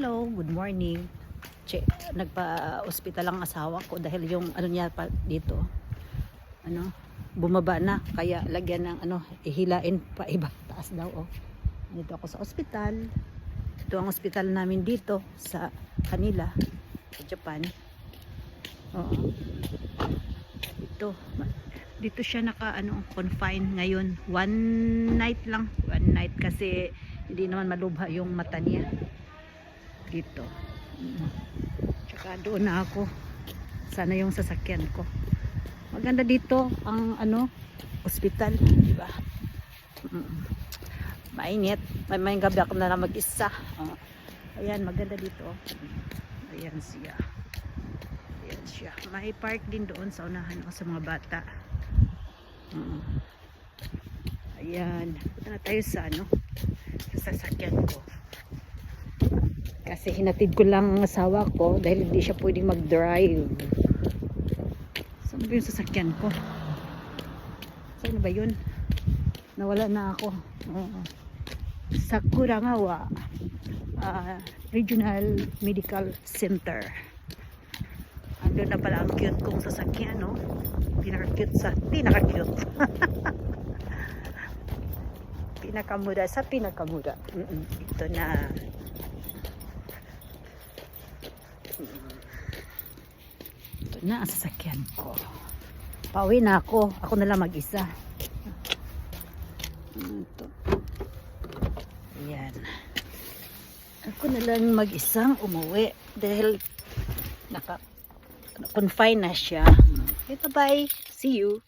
Hello, good morning. Nagpa-ospital ang asawa ko dahil yung ano niya pa dito. Ano, bumaba na kaya lagyan ng ano, ihilain pa iba taas daw oh. Dito ako sa ospital. Ito ang ospital namin dito sa kanila sa Japan. Oo. Dito siya confine ngayon. One night lang. One night kasi hindi naman malubha yung mata niya. Dito. Tsaka doon na ako. Sana yung sasakyan ko. Maganda dito ang ospital, di ba? Mainit. May gabi ako na lang mag-isa. Ayan, maganda dito. Ayan siya. Ayan siya. May park din doon sa unahan sa mga bata. Ayan. Punta na tayo sa sa sasakyan ko. Kasi hinatid ko lang ang asawa ko dahil hindi siya pwedeng mag-drive. Saan ba yung sasakyan ko? Saan ba yun? Nawala na ako. Sakuragawa Regional Medical Center. Ando na pala ang cute kong sasakyan, no? Pinaka-cute. Pinakamura sa pinakamura. Ito na. Ito na ang sasakyan ko. Pauwi na ako. Ako na lang mag-isa. Ito. Ayan. Ako na lang mag-isang umuwi dahil naka-confine na siya. Okay, bye-bye. See you.